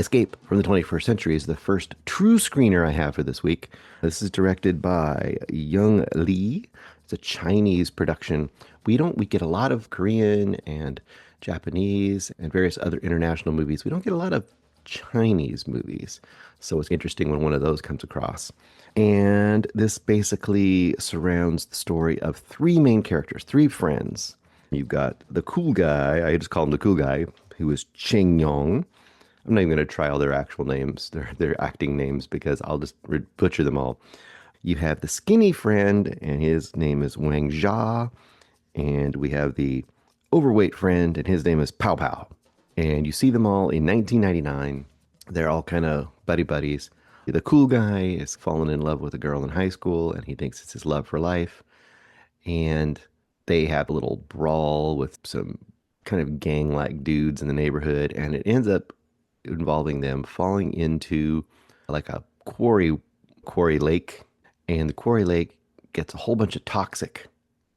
Escape from the 21st Century is the first true screener I have for this week. This is directed by Young Lee. It's a Chinese production. We get a lot of Korean and Japanese and various other international movies. We don't get a lot of Chinese movies. So it's interesting when one of those comes across. And this basically surrounds the story of three main characters, three friends. You've got the cool guy, I just call him the cool guy, who is Cheng Yong. I'm not even going to try all their actual names, their acting names, because I'll just butcher them all. You have the skinny friend, and his name is Wang Jia. And we have the overweight friend, and his name is Pow Pow. And you see them all in 1999. They're all kind of buddy buddies. The cool guy is fallen in love with a girl in high school, and he thinks it's his love for life. And they have a little brawl with some kind of gang-like dudes in the neighborhood, and it ends up involving them falling into like a quarry lake, and the quarry lake gets a whole bunch of toxic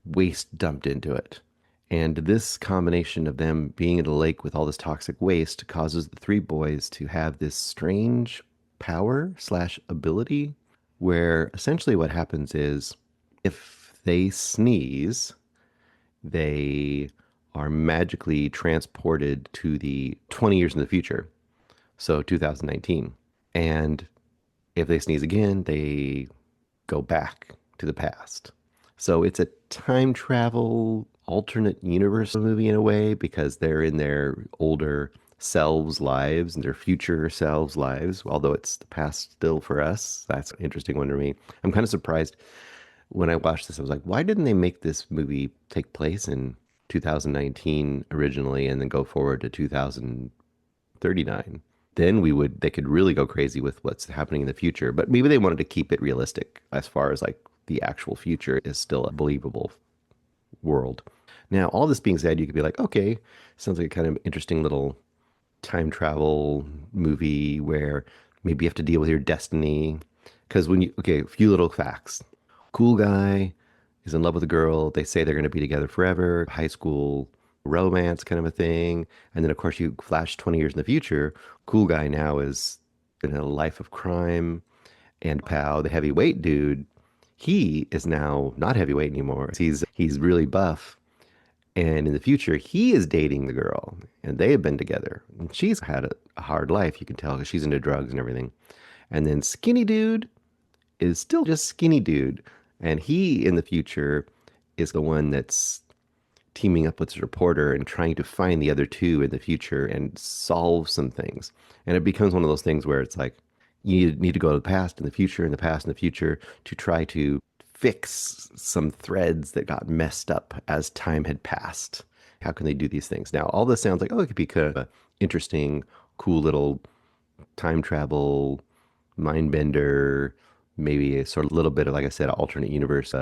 waste dumped into it. And this combination of them being in the lake with all this toxic waste causes the three boys to have this strange power slash ability where essentially what happens is if they sneeze, they are magically transported to the 20 years in the future. So 2019. And if they sneeze again, they go back to the past. So it's a time travel alternate universe movie in a way because they're in their older selves' lives and their future selves' lives, although it's the past still for us. That's an interesting one to me. I'm kind of surprised when I watched this. I was like, why didn't they make this movie take place in 2019 originally and then go forward to 2039? Then they could really go crazy with what's happening in the future. But maybe they wanted to keep it realistic as far as like the actual future is still a believable world. Now, all this being said, you could be like, okay, sounds like a kind of interesting little time travel movie where maybe you have to deal with your destiny. Because okay, a few little facts. Cool guy is in love with a girl. They say they're going to be together forever. High school romance kind of a thing. And then, of course, you flash 20 years in the future. Cool guy now is in a life of crime. And Pow, the heavyweight dude, he is now not heavyweight anymore. He's really buff. And in the future, he is dating the girl. And they have been together. And she's had a hard life, you can tell, because she's into drugs and everything. And then skinny dude is still just skinny dude. And he, in the future, is the one that's teaming up with this reporter and trying to find the other two in the future and solve some things. And it becomes one of those things where it's like you need to go to the past and the future and the past and the future to try to fix some threads that got messed up as time had passed. How can they do these things? Now, all this sounds like, oh, it could be kind of an interesting, cool little time travel, mind bender, maybe a sort of little bit of, like I said, alternate universe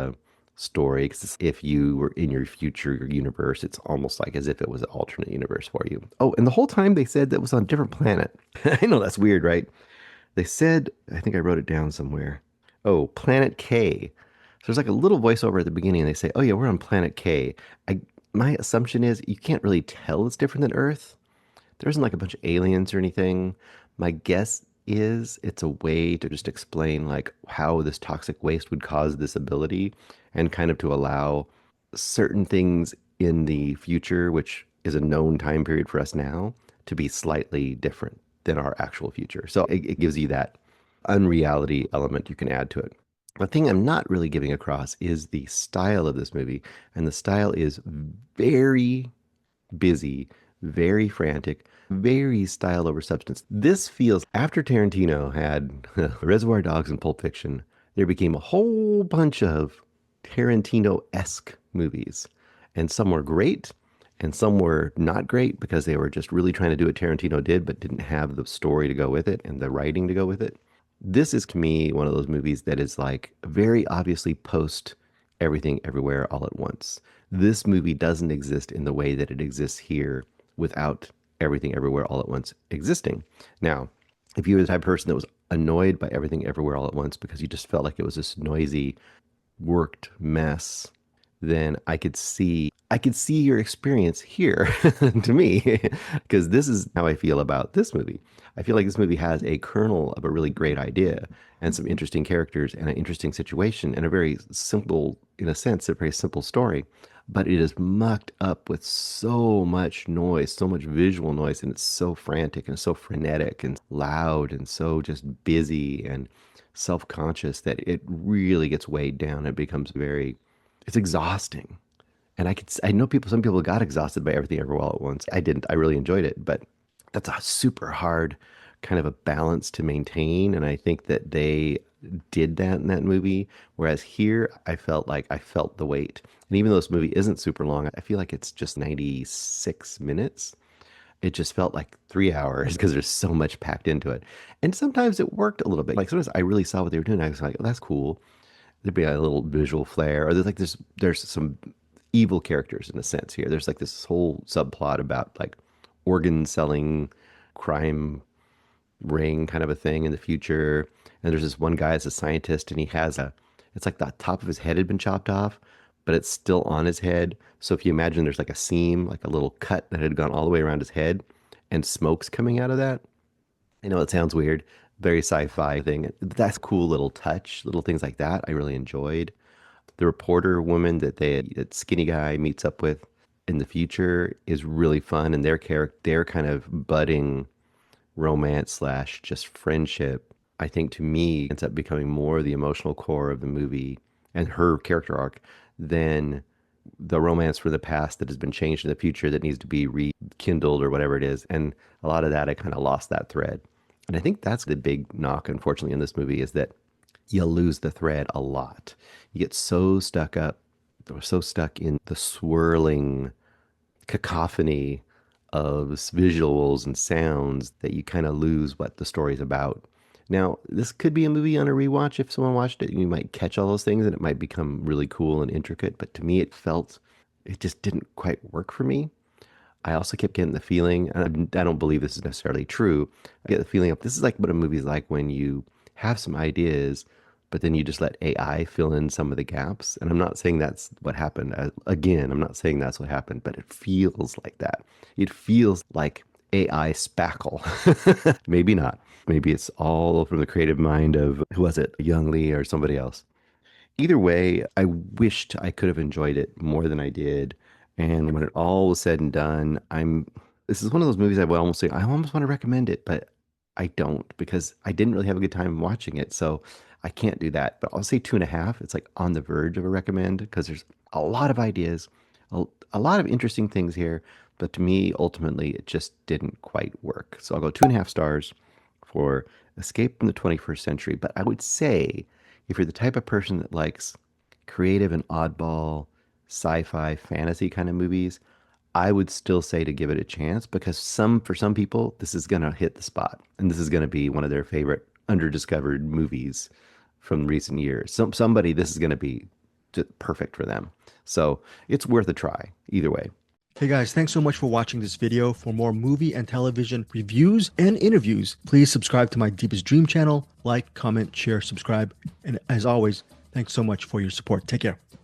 story. Because if you were in your future universe, it's almost like as if it was an alternate universe for you. Oh, and the whole time they said that was on a different planet. I know that's weird, right? They said, I think I wrote it down somewhere. Oh, Planet K. So there's like a little voiceover at the beginning, and they say, oh yeah, we're on Planet K. My assumption is you can't really tell it's different than Earth. There isn't like a bunch of aliens or anything. My guess is it's a way to just explain like how this toxic waste would cause this ability and kind of to allow certain things in the future, which is a known time period for us now, to be slightly different than our actual future. So it gives you that unreality element you can add to it. The thing I'm not really giving across is the style of this movie. And the style is very busy, very frantic, very style over substance. This feels, after Tarantino had Reservoir Dogs and Pulp Fiction, there became a whole bunch of Tarantino-esque movies. And some were great, and some were not great because they were just really trying to do what Tarantino did, but didn't have the story to go with it and the writing to go with it. This is, to me, one of those movies that is like very obviously post Everything Everywhere All at Once. This movie doesn't exist in the way that it exists here without Everything Everywhere All at Once existing. Now, if you were the type of person that was annoyed by Everything Everywhere All at Once because you just felt like it was this noisy, worked mess, then I could see I can see your experience here to me, because this is how I feel about this movie. I feel like this movie has a kernel of a really great idea and some interesting characters and an interesting situation and a very simple, in a sense, a very simple story. But it is mucked up with so much noise, so much visual noise, and it's so frantic and so frenetic and loud and so just busy and self-conscious that it really gets weighed down. It becomes very, it's exhausting. And I know people, some people got exhausted by everything ever all at once. I didn't. I really enjoyed it, but that's a super hard kind of a balance to maintain. And I think that they did that in that movie. Whereas here, I felt like I felt the weight. And even though this movie isn't super long, I feel like it's just 96 minutes. It just felt like 3 hours because there's so much packed into it. And sometimes it worked a little bit. Like sometimes I really saw what they were doing. I was like, oh, that's cool. There'd be a little visual flair, or there's some evil characters in a sense here. There's like this whole subplot about like organ selling crime ring kind of a thing in the future. And there's this one guy as a scientist, and he has a, it's like the top of his head had been chopped off, but it's still on his head. So if you imagine there's like a seam, like a little cut that had gone all the way around his head, and smoke's coming out of that. I know it sounds weird, very sci-fi thing. That's a cool little touch, little things like that. I really enjoyed. The reporter woman that skinny guy meets up with in the future is really fun, and their kind of budding romance slash just friendship, I think to me ends up becoming more the emotional core of the movie and her character arc than the romance from the past that has been changed in the future that needs to be rekindled or whatever it is. And a lot of that, I kind of lost that thread. And I think that's the big knock, unfortunately, in this movie is that you lose the thread a lot. You get so stuck up, or so stuck in the swirling cacophony of visuals and sounds that you kind of lose what the story's about. Now, this could be a movie on a rewatch. If someone watched it, you might catch all those things and it might become really cool and intricate. But to me, it just didn't quite work for me. I also kept getting the feeling, and I don't believe this is necessarily true. I get the feeling of this is like what a movie's like when you have some ideas, but then you just let AI fill in some of the gaps. And I'm not saying that's what happened. Again, I'm not saying that's what happened, but it feels like that. It feels like AI spackle. Maybe not. Maybe it's all from the creative mind of, who was it, Young Lee or somebody else. Either way, I wished I could have enjoyed it more than I did. And when it all was said and done, this is one of those movies I would almost say, I almost want to recommend it, but I don't because I didn't really have a good time watching it. So I can't do that. But I'll say 2.5. It's like on the verge of a recommend because there's a lot of ideas, a lot of interesting things here. But to me, ultimately, it just didn't quite work. So I'll go 2.5 stars for Escape from the 21st Century. But I would say if you're the type of person that likes creative and oddball sci-fi fantasy kind of movies, I would still say to give it a chance because for some people this is going to hit the spot and this is going to be one of their favorite underdiscovered movies from recent years. Somebody this is going to be just perfect for them. So it's worth a try either way. Hey guys, thanks so much for watching this video. For more movie and television reviews and interviews, please subscribe to my Deepest Dream channel, like, comment, share, subscribe. And as always, thanks so much for your support. Take care.